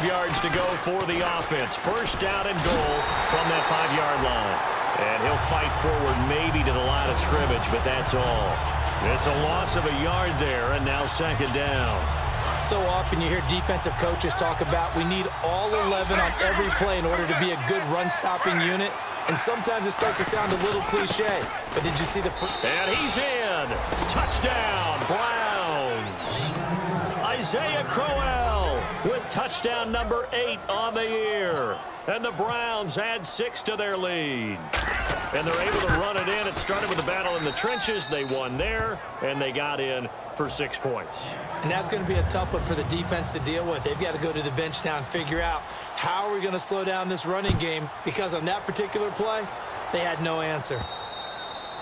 yards to go for the offense. First down and goal from that 5-yard line. And he'll fight forward maybe to the line of scrimmage, but that's all. It's a loss of a yard there, and now second down. So often you hear defensive coaches talk about we need all 11 on every play in order to be a good run-stopping unit. And sometimes it starts to sound a little cliche. But did you see the... And he's in. Touchdown, Browns. Isaiah Crowell with touchdown number 8 on the year. And the Browns add 6 to their lead. And they're able to run it in. It started with a battle in the trenches. They won there, and they got in for 6 points. And that's going to be a tough one for the defense to deal with. They've got to go to the bench now and figure out how are we going to slow down this running game, because on that particular play, they had no answer.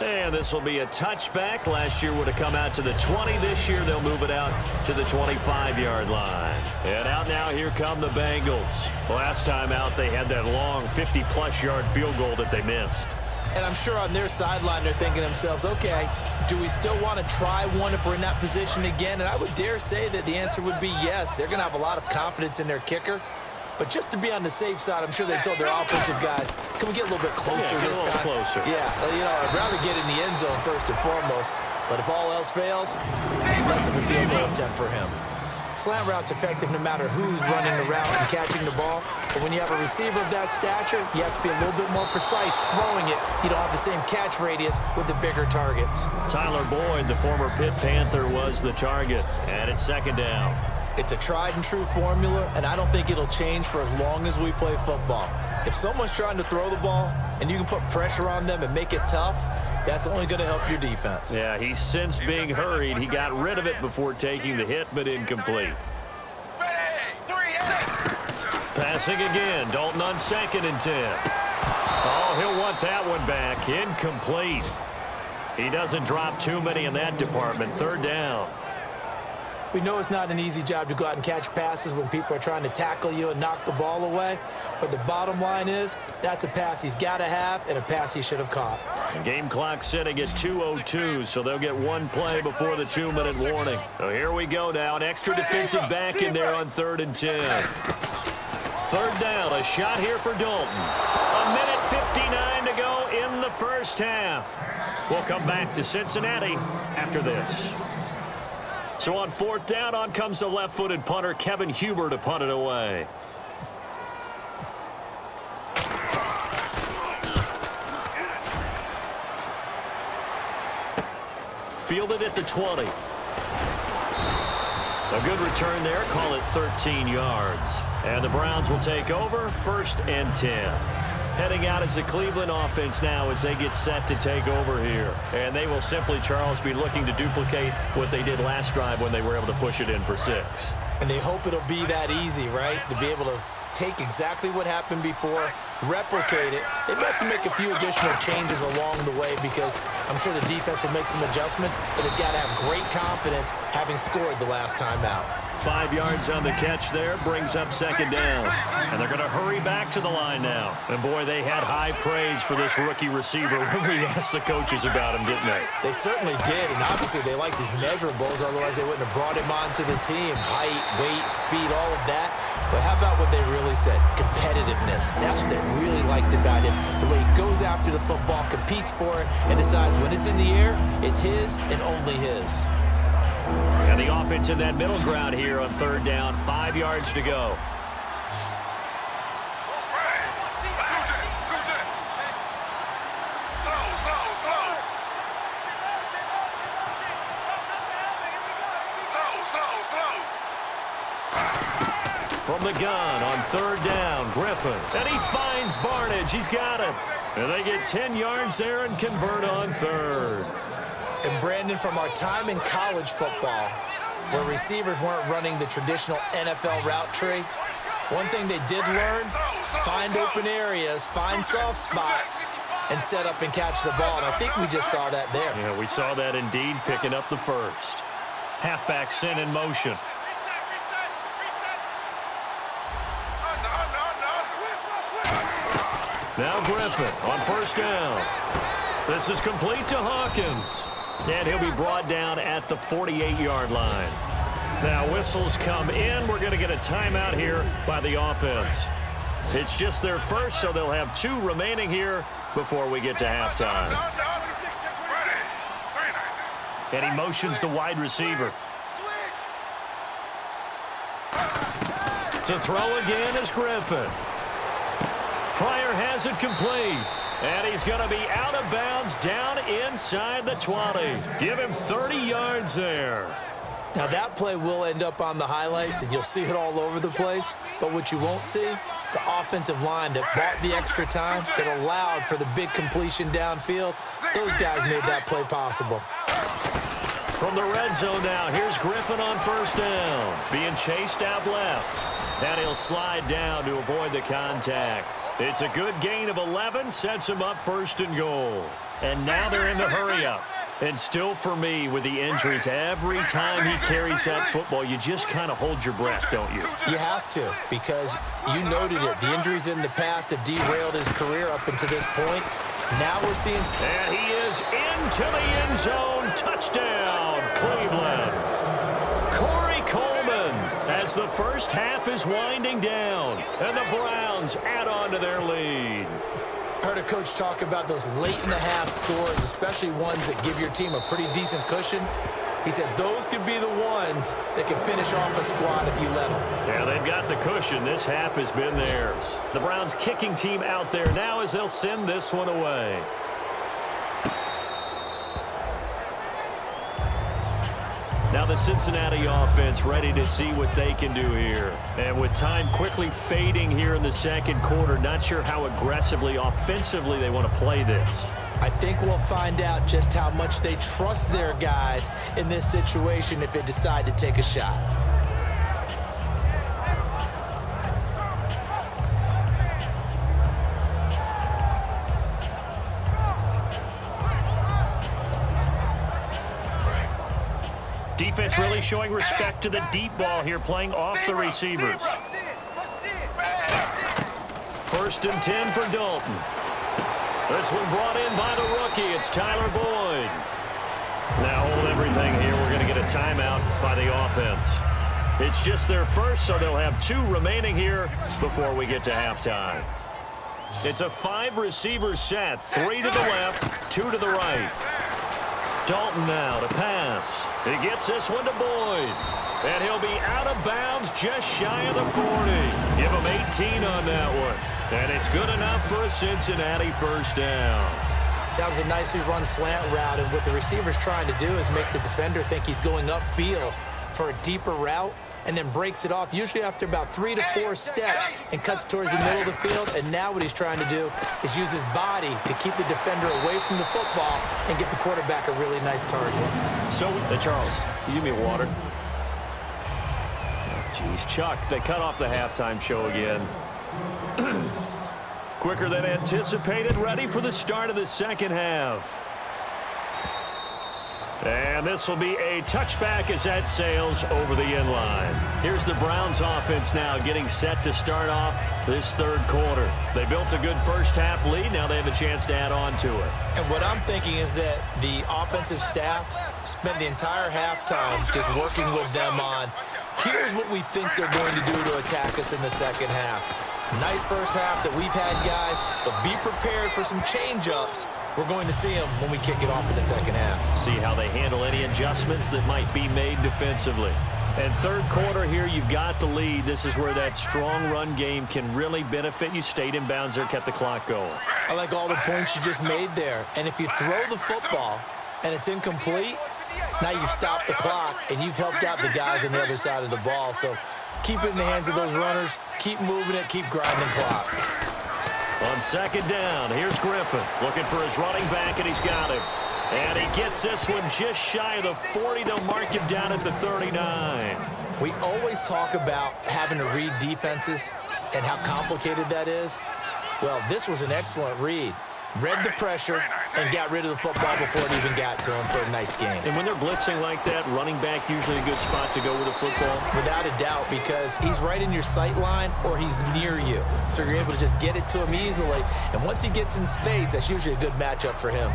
And this will be a touchback. Last year would have come out to the 20. This year they'll move it out to the 25-yard line. And out now, here come the Bengals. Last time out, they had that long 50-plus yard field goal that they missed. And I'm sure on their sideline they're thinking to themselves, okay, do we still want to try one if we're in that position again? And I would dare say that the answer would be yes. They're going to have a lot of confidence in their kicker. But just to be on the safe side, I'm sure they told their offensive guys, can we get a little bit closer this time? Closer. Yeah, you know, I'd rather get in the end zone first and foremost. But if all else fails, less of a field goal attempt for him. Slant route's effective no matter who's running the route and catching the ball. But when you have a receiver of that stature, you have to be a little bit more precise throwing it. You don't have the same catch radius with the bigger targets. Tyler Boyd, the former Pitt Panther, was the target. And it's second down. It's a tried-and-true formula, and I don't think it'll change for as long as we play football. If someone's trying to throw the ball and you can put pressure on them and make it tough, that's only going to help your defense. Yeah, he's since being hurried. He got rid of it before taking the hit, but incomplete. Passing again. Dalton on 2nd and 10. Oh, he'll want that one back. Incomplete. He doesn't drop too many in that department. Third down. We know it's not an easy job to go out and catch passes when people are trying to tackle you and knock the ball away. But the bottom line is, that's a pass he's got to have and a pass he should have caught. The game clock sitting at 2:02, so they'll get one play before the 2-minute warning. So here we go now. An extra defensive back in there on 3rd and 10. Third down, a shot here for Dalton. 1:59 to go in the first half. We'll come back to Cincinnati after this. So on 4th down, on comes the left-footed punter, Kevin Huber, to punt it away. Fielded at the 20. A good return there. Call it 13 yards. And the Browns will take over 1st and 10. Heading out as the Cleveland offense now as they get set to take over here. And they will simply, Charles, be looking to duplicate what they did last drive when they were able to push it in for 6. And they hope it'll be that easy, right? To be able to take exactly what happened before, replicate it. They have to make a few additional changes along the way because I'm sure the defense will make some adjustments, but they've got to have great confidence having scored the last time out. 5 yards on the catch there, brings up 2nd down. And they're going to hurry back to the line now. And boy, they had high praise for this rookie receiver when we asked the coaches about him, didn't they? They certainly did, and obviously they liked his measurables, otherwise they wouldn't have brought him onto the team. Height, weight, speed, all of that. But how about what they really said? Competitiveness. That's what they really liked about him. The way he goes after the football, competes for it, and decides when it's in the air, it's his and only his. And the offense in that middle ground here on 3rd down, 5 yards to go. From the gun on 3rd down, Griffin. And he finds Barnage. He's got it. And they get 10 yards there and convert on 3rd. And Brandon, from our time in college football, where receivers weren't running the traditional NFL route tree, one thing they did learn, find open areas, find soft spots, and set up and catch the ball. And I think we just saw that there. Yeah, we saw that indeed, picking up the first. Halfback sent in motion. Now Griffin on 1st down. This is complete to Hawkins. And he'll be brought down at the 48-yard line. Now whistles come in. We're going to get a timeout here by the offense. It's just their first, so they'll have 2 remaining here before we get to halftime. And he motions the wide receiver. To throw again is Griffin. Pryor has it complete. And he's going to be out of bounds down inside the 20. Give him 30 yards there. Now that play will end up on the highlights, and you'll see it all over the place. But what you won't see, the offensive line that bought the extra time, that allowed for the big completion downfield, those guys made that play possible. From the red zone now, here's Griffin on first down. Being chased out left. And he'll slide down to avoid the contact. It's a good gain of 11, sets him up first and goal. And now they're in the hurry-up. And still for me, with the injuries, every time he carries that football, you just kind of hold your breath, don't you? You have to, because you noted it. The injuries in the past have derailed his career up until this point. Now we're seeing... And he is into the end zone. Touchdown, Cleveland. Corey Coleman, as the first half is winding down, and the Browns add on to their lead. I heard a coach talk about those late-in-the-half scores, especially ones that give your team a pretty decent cushion. He said those could be the ones that can finish off a squad if you let them. Yeah, they've got the cushion. This half has been theirs. The Browns kicking team out there now as they'll send this one away. Now the Cincinnati offense ready to see what they can do here. And with time quickly fading here in the second quarter, not sure how aggressively, offensively they want to play this. I think we'll find out just how much they trust their guys in this situation if they decide to take a shot. Defense really showing respect to the deep ball here, playing off the receivers. First and 10 for Dalton. This one brought in by the rookie. It's Tyler Boyd. Now hold everything here. We're going to get a timeout by the offense. It's just their first, so they'll have 2 remaining here before we get to halftime. It's a 5-receiver set. 3 to the left, 2 to the right. Dalton now to pass. He gets this one to Boyd. And he'll be out of bounds just shy of the 40. Give him 18 on that one. And it's good enough for a Cincinnati first down. That was a nicely run slant route, and what the receiver's trying to do is make the defender think he's going upfield for a deeper route, and then breaks it off, usually after about 3 to 4 steps, and cuts towards the middle of the field. And now what he's trying to do is use his body to keep the defender away from the football and get the quarterback a really nice target. So, Charles, you give me a water. Jeez, Chuck, they cut off the halftime show again. Quicker than anticipated, ready for the start of the second half. And this will be a touchback as that sails over the end line. Here's the Browns offense now getting set to start off this third quarter. They built a good first half lead. Now they have a chance to add on to it. And what I'm thinking is that the offensive staff spent the entire halftime just working with them on, here's what we think they're going to do to attack us in the second half. Nice first half that we've had, guys, but be prepared for some change-ups. We're going to see them when we kick it off in the second half. See how they handle any adjustments that might be made defensively. And third quarter here, you've got the lead. This is where that strong run game can really benefit you. Stayed in bounds there, kept the clock going. I like all the points you just made there. And if you throw the football and it's incomplete, now you've stopped the clock and you've helped out the guys on the other side of the ball. So keep it in the hands of those runners. Keep moving it. Keep grinding clock. On second down, here's Griffin looking for his running back, and he's got him. And he gets this one just shy of the 40. They'll mark him down at the 39. We always talk about having to read defenses and how complicated that is. Well, this was an excellent read. Read the pressure and got rid of the football before it even got to him for a nice game. And when they're blitzing like that, running back usually a good spot to go with a football? Without a doubt, because he's right in your sight line or he's near you. So you're able to just get it to him easily. And once he gets in space, that's usually a good matchup for him.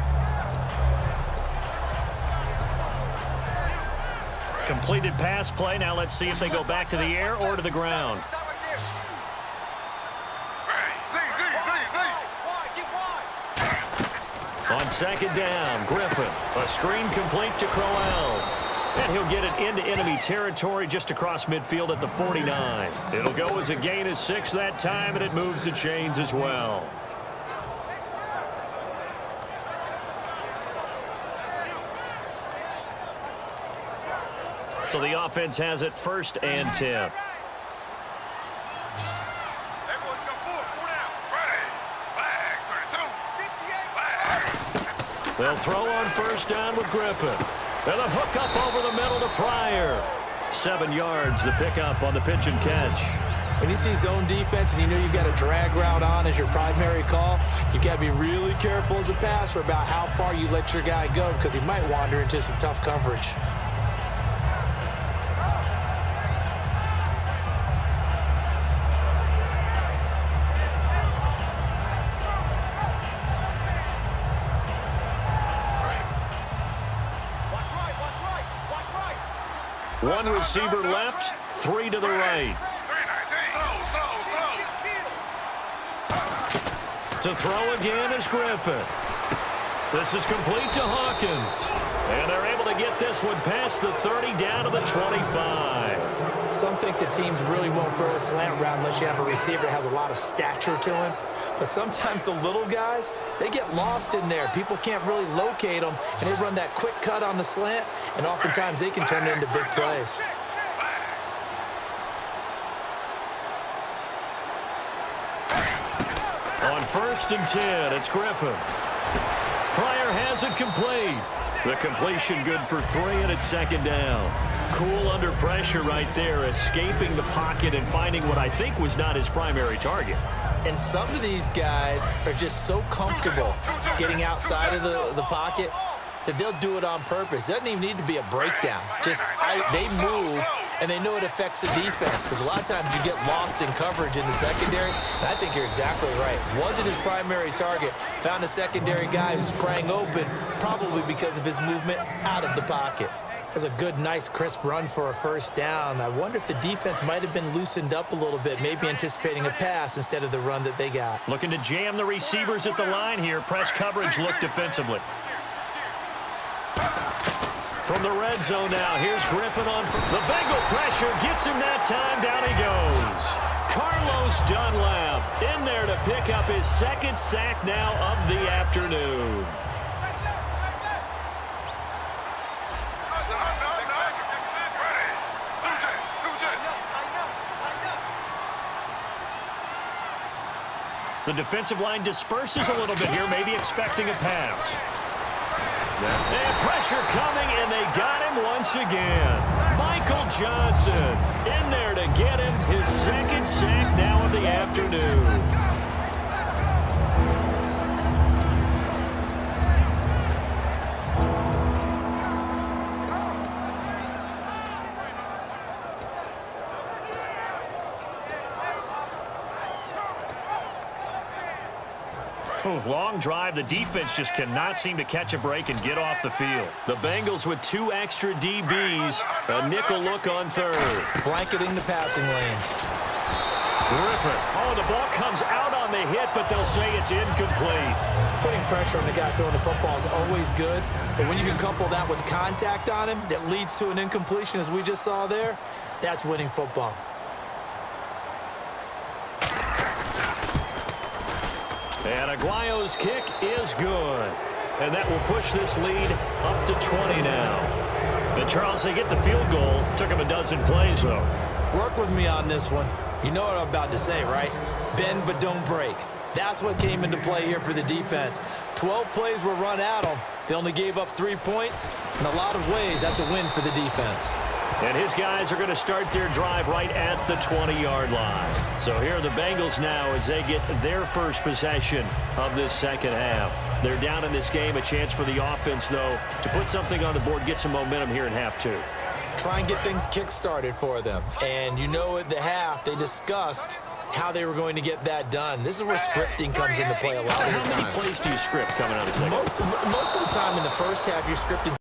completed pass play. Now let's see if they go back to the air or to the ground. On second down, Griffin. A screen complete to Crowell. And he'll get it into enemy territory just across midfield at the 49. It'll go as a gain of 6 that time, and it moves the chains as well. So the offense has it 1st and 10. They'll throw on 1st down with Griffin. And a hook up over the middle to Pryor. 7 yards, the pickup on the pitch and catch. When you see zone defense and you know you've got a drag route on as your primary call, you've got to be really careful as a passer about how far you let your guy go because he might wander into some tough coverage. One receiver left, 3 to the right. To throw again is Griffin. This is complete to Hawkins. And they're able to get this one past the 30 down to the 25. Some think that teams really won't throw a slant route unless you have a receiver that has a lot of stature to him. But sometimes the little guys, they get lost in there. People can't really locate them, and they run that quick cut on the slant, and oftentimes they can turn it into big plays. On 1st and 10, it's Griffin. Pryor has it complete. The completion good for 3, and it's 2nd down. Cool under pressure right there, escaping the pocket and finding what I think was not his primary target. And some of these guys are just so comfortable getting outside of the pocket that they'll do it on purpose. It doesn't even need to be a breakdown. They move, and they know it affects the defense because a lot of times you get lost in coverage in the secondary. And I think you're exactly right. Wasn't his primary target. Found a secondary guy who sprang open, probably because of his movement out of the pocket. That's a good, nice, crisp run for a 1st down. I wonder if the defense might have been loosened up a little bit, maybe anticipating a pass instead of the run that they got. Looking to jam the receivers at the line here. Press coverage look defensively. From the red zone now, here's Griffin on. The Bengal pressure gets him that time. Down he goes. Carlos Dunlap in there to pick up his 2nd sack now of the afternoon. The defensive line disperses a little bit here, maybe expecting a pass. And pressure coming, and they got him once again. Michael Johnson in there to get him his 2nd sack now of the afternoon. Long drive. The defense just cannot seem to catch a break and get off the field. The Bengals with 2 extra DBs. A nickel look on 3rd. Blanketing the passing lanes. Griffin. Oh, the ball comes out on the hit, but they'll say it's incomplete. Putting pressure on the guy throwing the football is always good, but when you can couple that with contact on him that leads to an incompletion, as we just saw there, that's winning football. And Aguayo's kick is good. And that will push this lead up to 20 now. And Charles, they get the field goal. Took him a dozen plays, though. Work with me on this one. You know what I'm about to say, right? Bend but don't break. That's what came into play here for the defense. 12 plays were run at them. They only gave up 3 points. In a lot of ways, that's a win for the defense. And his guys are going to start their drive right at the 20-yard line. So here are the Bengals now as they get their first possession of this 2nd half. They're down in this game. A chance for the offense, though, to put something on the board, get some momentum here in half 2. Try and get things kick-started for them. And you know at the half, they discussed how they were going to get that done. This is where scripting comes into play a lot of the time. How many plays do you script coming out of the second? Most of the time in the first half, you're scripting